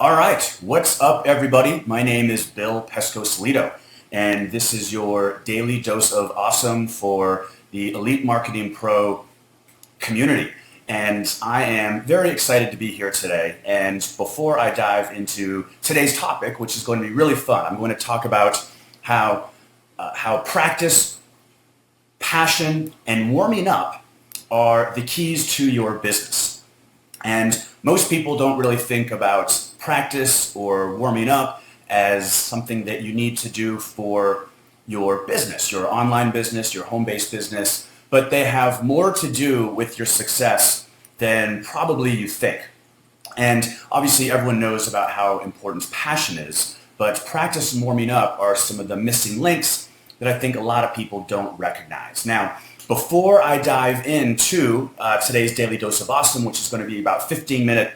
All right, what's up, everybody? My name is Bill Pescosolido, and this is your daily dose of awesome for the Elite Marketing Pro community. And I am very excited to be here today. And before I dive into today's topic, which is going to be really fun, I'm going to talk about how practice, passion, and warming up are the keys to your business. And most people don't really think about practice or warming up as something that you need to do for your business, your online business, your home-based business, but they have more to do with your success than probably you think. And obviously everyone knows about how important passion is, but practice and warming up are some of the missing links that I think a lot of people don't recognize. Now, before I dive into today's Daily Dose of Awesome, which is going to be about a 15-minute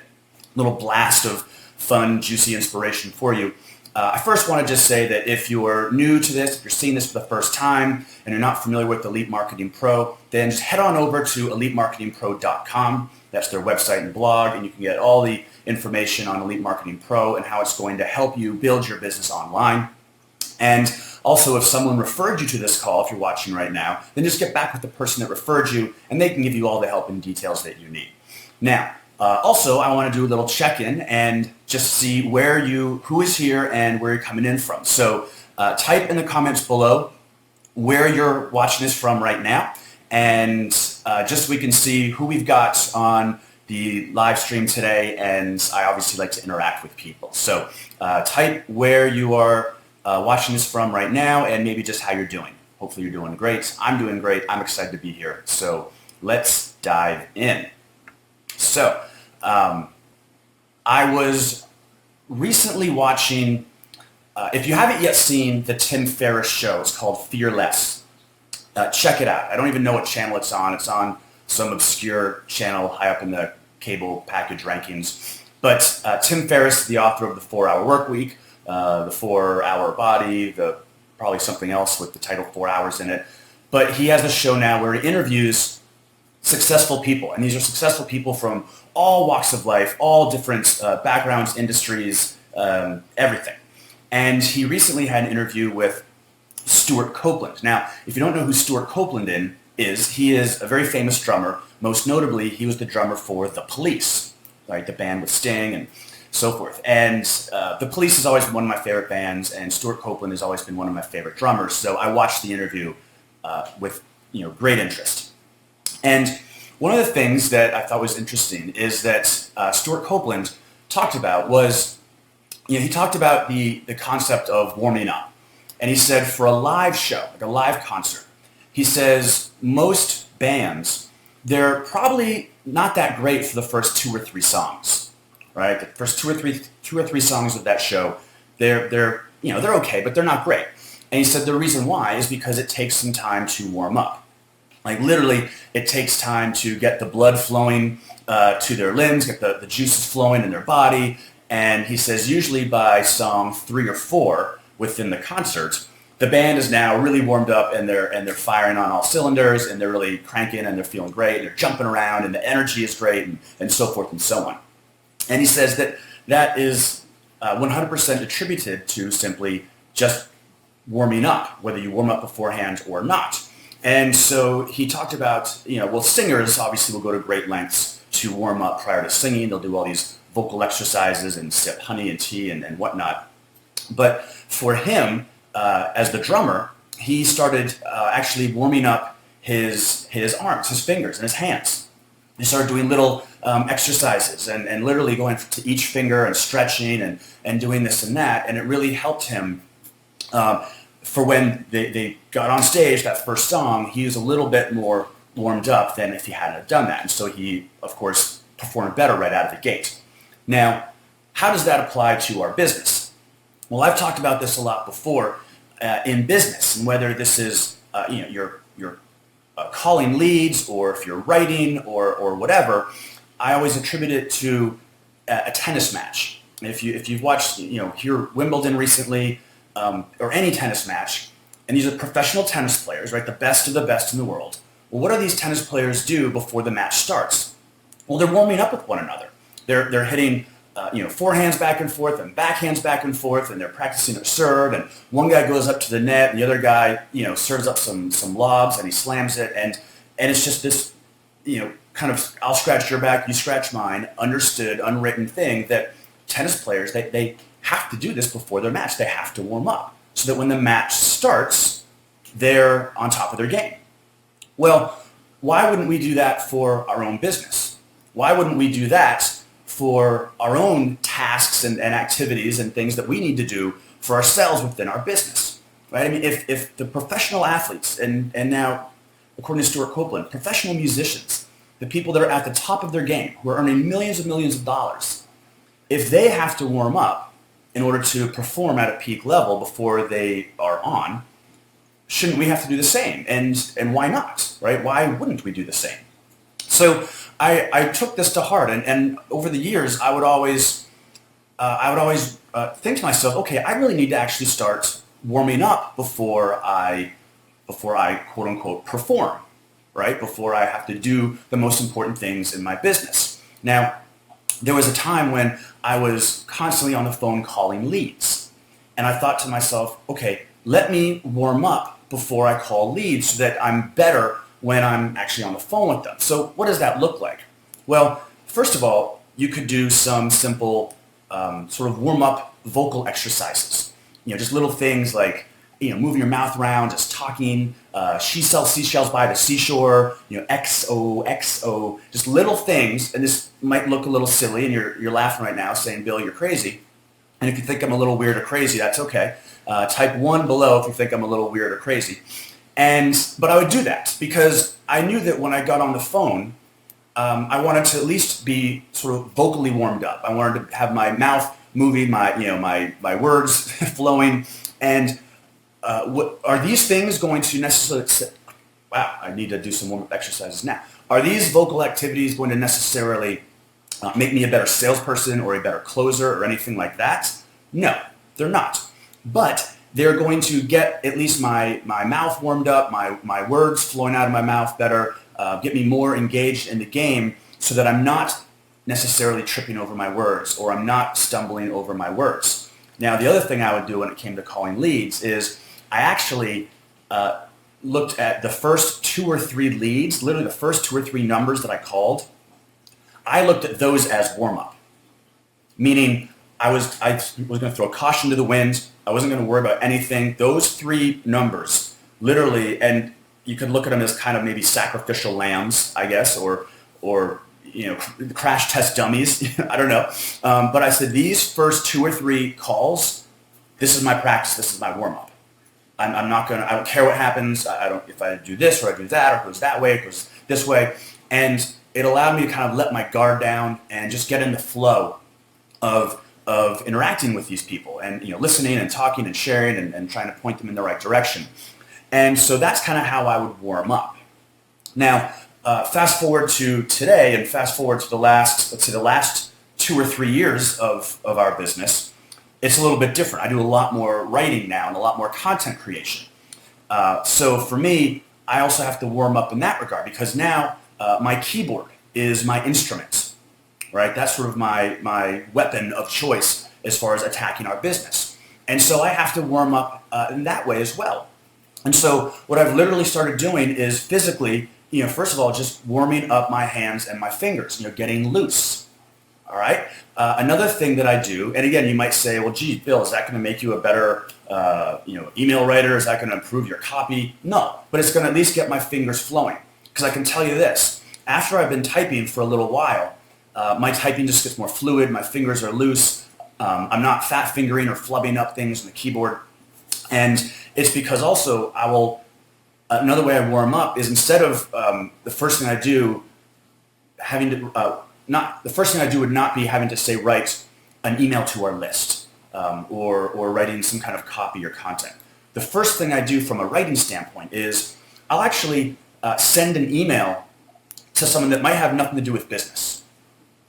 little blast of fun, juicy inspiration for you, I first want to just say that if you're new to this, if you're seeing this for the first time and you're not familiar with Elite Marketing Pro, then just head on over to elitemarketingpro.com. That's their website and blog, and you can get all the information on Elite Marketing Pro and how it's going to help you build your business online. And also, if someone referred you to this call, if you're watching right now, then just get back with the person that referred you, and they can give you all the help and details that you need. Now, also, I want to do a little check-in and just see who is here and where you're coming in from. So type in the comments below where you're watching this from right now, and just so we can see who we've got on the live stream today, and I obviously like to interact with people. So type where you are watching this from right now and maybe just how you're doing. Hopefully you're doing great. I'm doing great. I'm excited to be here. So let's dive in. So I was recently watching, if you haven't yet seen the Tim Ferriss show, it's called Fearless. Check it out. I don't even know what channel it's on. It's on some obscure channel high up in the cable package rankings. But Tim Ferriss, the author of The 4-Hour Workweek, the 4-Hour Body, probably something else with the title 4 Hours in it. But he has a show now where he interviews successful people. And these are successful people from all walks of life, all different backgrounds, industries, everything. And he recently had an interview with Stuart Copeland. Now, if you don't know who Stuart Copeland is, he is a very famous drummer. Most notably, he was the drummer for The Police, right? The band with Sting and so forth. And The Police has always been one of my favorite bands, and Stuart Copeland has always been one of my favorite drummers. So I watched the interview with great interest. And one of the things that I thought was interesting is that Stuart Copeland talked about was, he talked about the concept of warming up. And he said for a live show, like a live concert, he says most bands, they're probably not that great for the first 2 or 3 songs, right? The first two or three songs of that show, they're okay, but they're not great. And he said the reason why is because it takes some time to warm up. Like literally, it takes time to get the blood flowing to their limbs, get the juices flowing in their body. And he says usually by song 3 or 4 within the concert, the band is now really warmed up and they're firing on all cylinders and they're really cranking and they're feeling great and they're jumping around and the energy is great and so forth and so on. And he says that is 100% attributed to simply just warming up, whether you warm up beforehand or not. And so he talked about, singers obviously will go to great lengths to warm up prior to singing. They'll do all these vocal exercises and sip honey and tea and whatnot. But for him, as the drummer, he started actually warming up his arms, his fingers, and his hands. He started doing little exercises and literally going to each finger and stretching and doing this and that. And it really helped him for when they got on stage, that first song, he was a little bit more warmed up than if he hadn't done that. And so he, of course, performed better right out of the gate. Now, how does that apply to our business? Well, I've talked about this a lot before in business, and whether this is you're calling leads or if you're writing or whatever, I always attribute it to a tennis match. And if you've watched here Wimbledon recently, or any tennis match, and these are professional tennis players, right? The best of the best in the world. Well, what do these tennis players do before the match starts? Well, they're warming up with one another. They're hitting forehands back and forth and backhands back and forth, and they're practicing their serve, and one guy goes up to the net, and the other guy, serves up some lobs, and he slams it, and it's just this, kind of I'll scratch your back, you scratch mine, understood, unwritten thing that tennis players, they have to do this before their match. They have to warm up so that when the match starts, they're on top of their game. Well, why wouldn't we do that for our own business? Why wouldn't we do that for our own tasks and activities and things that we need to do for ourselves within our business, right? I mean, if the professional athletes, and now, according to Stuart Copeland, professional musicians, the people that are at the top of their game, who are earning millions and millions of dollars, if they have to warm up in order to perform at a peak level before they are on, shouldn't we have to do the same? And why not, right? Why wouldn't we do the same? So I took this to heart, and over the years, I would always think to myself, okay, I really need to actually start warming up before I quote unquote perform, right? Before I have to do the most important things in my business. Now, there was a time when I was constantly on the phone calling leads, and I thought to myself, okay, let me warm up before I call leads so that I'm better when I'm actually on the phone with them. So what does that look like? Well, first of all, you could do some simple sort of warm-up vocal exercises. Just little things like, moving your mouth around, just talking, she sells seashells by the seashore, XO, XO, just little things. And this might look a little silly, and you're laughing right now saying, Bill, you're crazy. And if you think I'm a little weird or crazy, that's okay. Type 1 below if you think I'm a little weird or crazy. But I would do that because I knew that when I got on the phone, I wanted to at least be sort of vocally warmed up. I wanted to have my mouth moving, my words flowing. And are these things going to necessarily say, wow, I need to do some warm-up exercises now. Are these vocal activities going to necessarily make me a better salesperson or a better closer or anything like that? No, they're not. But they're going to get at least my mouth warmed up, my words flowing out of my mouth better, get me more engaged in the game so that I'm not necessarily tripping over my words or I'm not stumbling over my words. Now, the other thing I would do when it came to calling leads is I actually looked at the first 2 or 3 leads, literally the first 2 or 3 numbers that I called. I looked at those as warm-up, meaning I was going to throw caution to the wind. I wasn't going to worry about anything. Those 3 numbers, literally, and you could look at them as kind of maybe sacrificial lambs, I guess, or crash test dummies. I don't know. But I said these first 2 or 3 calls, this is my practice. This is my warm-up. I'm not going to. I don't care what happens. I don't if I do this or I do that or it goes that way, it goes this way, and it allowed me to kind of let my guard down and just get in the flow of interacting with these people and listening and talking and sharing and trying to point them in the right direction. And so that's kind of how I would warm up. Now, fast forward to today and fast forward to the last 2 or 3 years of our business, it's a little bit different. I do a lot more writing now and a lot more content creation. So for me, I also have to warm up in that regard because now my keyboard is my instrument, right? That's sort of my weapon of choice as far as attacking our business. And so I have to warm up in that way as well. And so what I've literally started doing is physically, first of all, just warming up my hands and my fingers, getting loose. All right. Another thing that I do, and again, you might say, well, gee, Bill, is that going to make you a better, email writer? Is that going to improve your copy? No, but it's going to at least get my fingers flowing. Because I can tell you this, after I've been typing for a little while, my typing just gets more fluid. My fingers are loose. I'm not fat fingering or flubbing up things on the keyboard. And it's because also another way I warm up is instead of the first thing I do would not be having to say write an email to our list or writing some kind of copy or content. The first thing I do from a writing standpoint is I'll actually send an email to someone that might have nothing to do with business,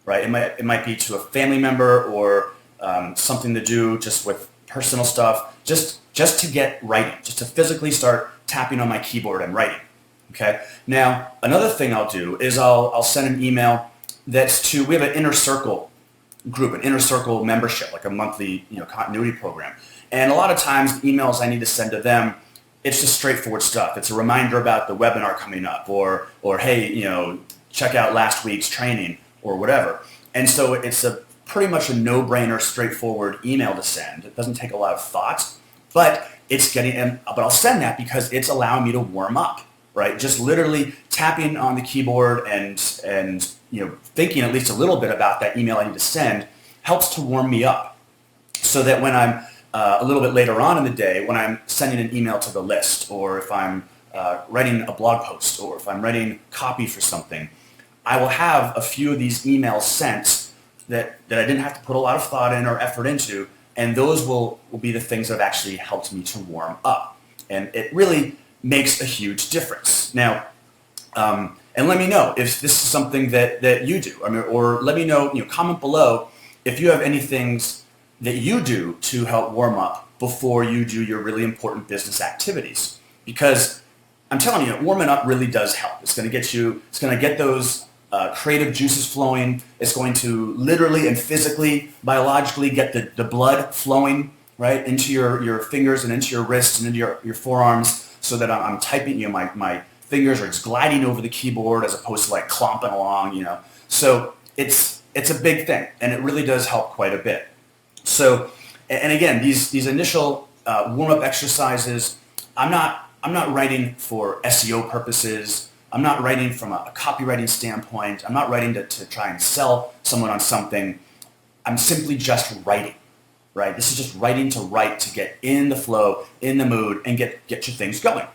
right? It might be to a family member or something to do just with personal stuff, just to get writing, just to physically start tapping on my keyboard and writing. Okay. Now, another thing I'll do is I'll send an email we have an inner circle group, an inner circle membership, like a monthly continuity program. And a lot of times the emails I need to send to them, it's just straightforward stuff. It's a reminder about the webinar coming up, or hey, check out last week's training or whatever. And so it's a pretty much a no-brainer, straightforward email to send. It doesn't take a lot of thought, but but I'll send that because it's allowing me to warm up, right? Just literally tapping on the keyboard and thinking at least a little bit about that email I need to send helps to warm me up, so that when I'm a little bit later on in the day, when I'm sending an email to the list, or if I'm writing a blog post, or if I'm writing copy for something, I will have a few of these emails sent that I didn't have to put a lot of thought in or effort into, and those will be the things that have actually helped me to warm up. And it really makes a huge difference. Now, and let me know if this is something that you do. Or let me know, comment below if you have any things that you do to help warm up before you do your really important business activities. Because I'm telling you, warming up really does help. It's going to get those creative juices flowing. It's going to literally and physically, biologically get the blood flowing right into your fingers and into your wrists and into your forearms, so that I'm typing, my fingers are just gliding over the keyboard as opposed to like clomping along, So it's a big thing, and it really does help quite a bit. So, and again, these initial warm-up exercises, I'm not writing for SEO purposes. I'm not writing from a copywriting standpoint. I'm not writing to try and sell someone on something. I'm simply just writing, right? This is just writing to write, to get in the flow, in the mood, and get your things going.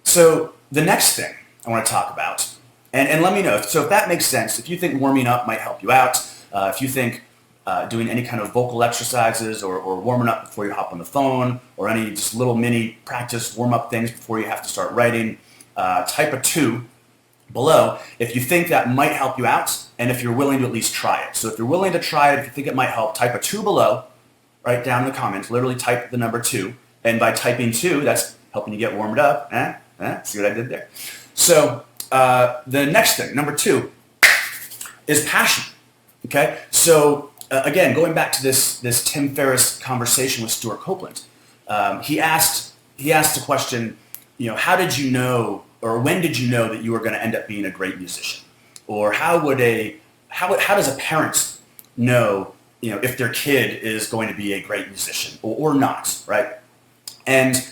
So the next thing I want to talk about, and let me know, so if that makes sense, if you think warming up might help you out, if you think doing any kind of vocal exercises or warming up before you hop on the phone, or any just little mini practice warm-up things before you have to start writing, type a 2 below if you think that might help you out, and if you're willing to at least try it. So if you're willing to try it, if you think it might help, type a 2 below, right down in the comments, literally type the number 2, and by typing 2, that's helping you get warmed up. See what I did there? So the next thing, number 2, is passion. Okay, so again, going back to this Tim Ferriss conversation with Stuart Copeland, he asked the question, how did you know, or when did you know that you were going to end up being a great musician? Or how does a parent know, if their kid is going to be a great musician or not, right? And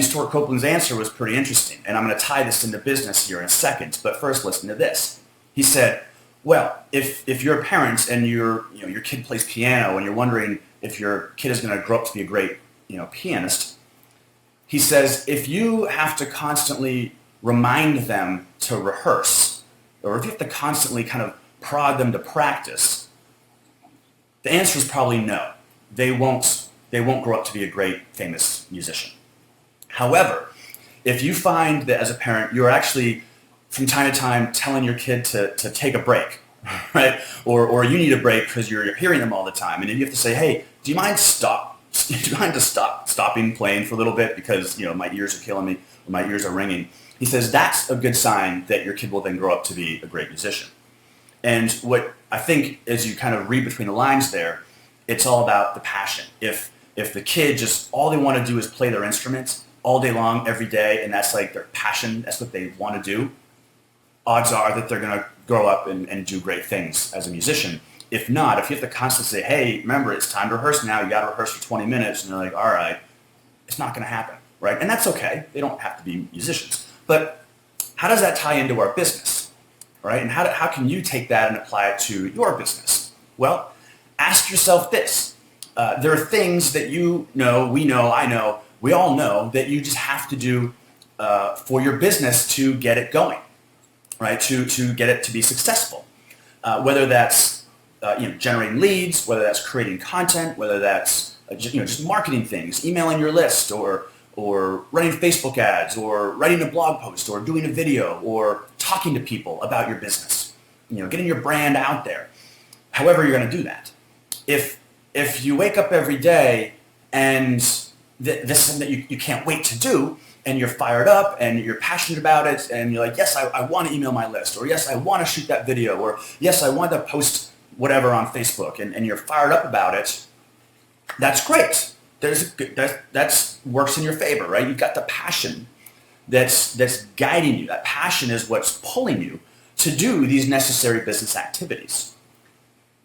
Stuart Copeland's answer was pretty interesting, and I'm going to tie this into business here in a second. But first, listen to this. He said, well, if you're a parent and your kid plays piano and you're wondering if your kid is going to grow up to be a great pianist, he says, if you have to constantly remind them to rehearse, or if you have to constantly kind of prod them to practice, the answer is probably no. They won't grow up to be a great famous musician. However, if you find that as a parent you're actually from time to time telling your kid to take a break, right? Or you need a break because you're hearing them all the time, and then you have to say, hey, do you mind stopping playing for a little bit because my ears are killing me, or my ears are ringing. He says that's a good sign that your kid will then grow up to be a great musician. And what I think, as you kind of read between the lines there, it's all about the passion. If the kid just all they want to do is play their instruments all day long, every day, and that's like their passion, that's what they want to do, odds are that they're going to grow up and do great things as a musician. If not, if you have to constantly say, hey, remember, it's time to rehearse now, you got to rehearse for 20 minutes, and they're like, all right, it's not going to happen, right? And that's okay. They don't have to be musicians. But how does that tie into our business, right? And how can you take that and apply it to your business? Well, ask yourself this. There are things that we know, I know, we all know that you just have to do for your business to get it going, right? To get it to be successful. Whether that's generating leads, whether that's creating content, whether that's just marketing things, emailing your list, or running Facebook ads, or writing a blog post, or doing a video, or talking to people about your business, getting your brand out there. However you're going to do that. If you wake up every day and this is something that you can't wait to do, and you're fired up and you're passionate about it, and you're like, yes, I want to email my list, or yes, I want to shoot that video, or yes, I want to post whatever on Facebook and you're fired up about it, that's great. That's works in your favor, right? You've got the passion that's guiding you. That passion is what's pulling you to do these necessary business activities.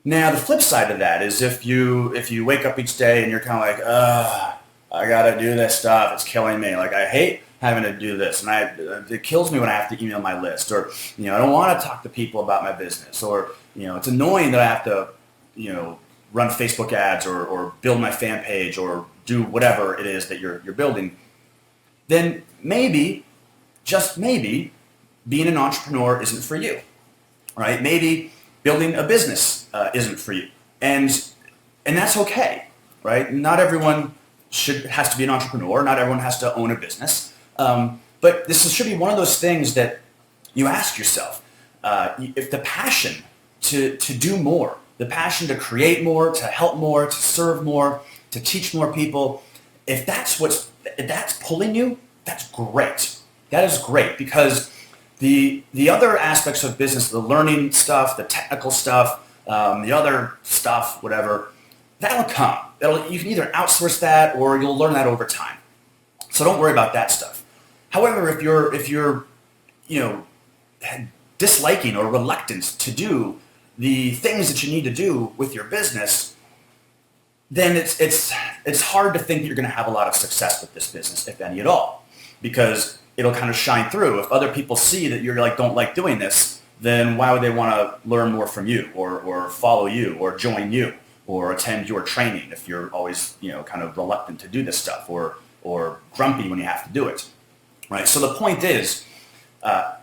Now, the flip side of that is if you wake up each day and you're kind of like, I gotta do this stuff. It's killing me. Like, I hate having to do this, and it kills me when I have to email my list, or I don't want to talk to people about my business, or it's annoying that I have to run Facebook ads or build my fan page or do whatever it is that you're building. Then maybe, just maybe, being an entrepreneur isn't for you, right? Maybe building a business isn't for you, and that's okay, right? Not everyone has to be an entrepreneur. Not everyone has to own a business. But this should be one of those things that you ask yourself, if the passion to do more, the passion to create more, to help more, to serve more, to teach more people, if that's pulling you, that's great. That is great, because the other aspects of business, the learning stuff, the technical stuff, the other stuff, whatever, that'll come. You can either outsource that or you'll learn that over time. So don't worry about that stuff. However, if you're disliking or reluctant to do the things that you need to do with your business, then it's hard to think that you're going to have a lot of success with this business, if any at all, because it'll kind of shine through. If other people see that you're don't like doing this, then why would they want to learn more from you or follow you or join you or attend your training if you're always kind of reluctant to do this stuff or grumpy when you have to do it, right? So the point is,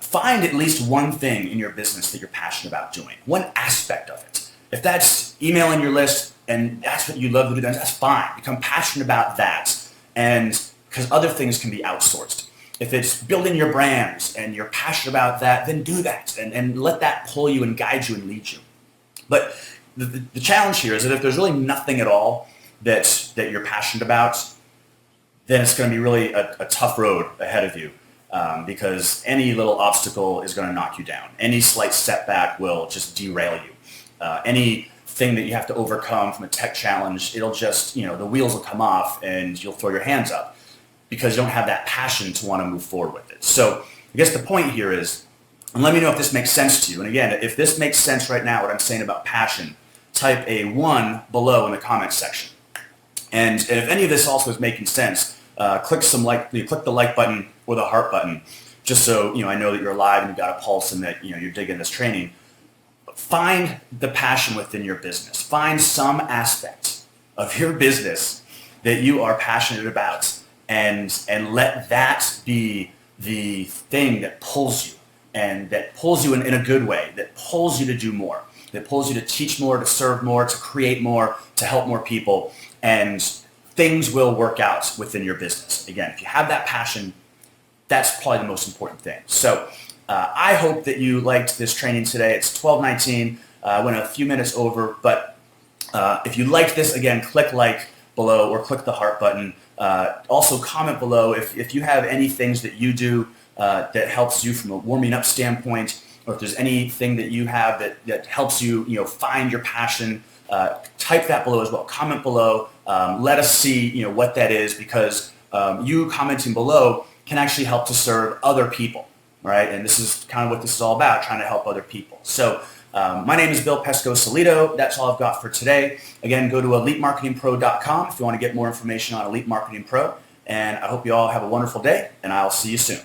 find at least one thing in your business that you're passionate about doing, one aspect of it. If that's emailing your list and that's what you love to do, then that's fine. Become passionate about that, and because other things can be outsourced. If it's building your brands and you're passionate about that, then do that and let that pull you and guide you and lead you. But the challenge here is that if there's really nothing at all that you're passionate about, then it's going to be really a tough road ahead of you, because any little obstacle is going to knock you down. Any slight setback will just derail you. Anything that you have to overcome from a tech challenge, it'll just, the wheels will come off and you'll throw your hands up because you don't have that passion to want to move forward with it. So I guess the point here is, and let me know if this makes sense to you. And again, if this makes sense right now, what I'm saying about passion, type a 1 below in the comments section. And if any of this also is making sense, click the like button or the heart button, just so I know that you're alive and you've got a pulse and that you're digging this training. Find the passion within your business. Find some aspect of your business that you are passionate about, and let that be the thing that pulls you, and that pulls you in a good way, that pulls you to do more, that pulls you to teach more, to serve more, to create more, to help more people, and things will work out within your business. Again, if you have that passion, that's probably the most important thing. So I hope that you liked this training today. It's 12:19. Went a few minutes over, but if you liked this, again, click like below or click the heart button. Also comment below if you have any things that you do that helps you from a warming up standpoint, or if there's anything that you have that helps you, find your passion. Type that below as well. Comment below. Let us see, what that is, because you commenting below can actually help to serve other people, right? And this is kind of what this is all about, trying to help other people. So my name is Bill Pescosolido. That's all I've got for today. Again, go to elitemarketingpro.com if you want to get more information on Elite Marketing Pro. And I hope you all have a wonderful day, and I'll see you soon.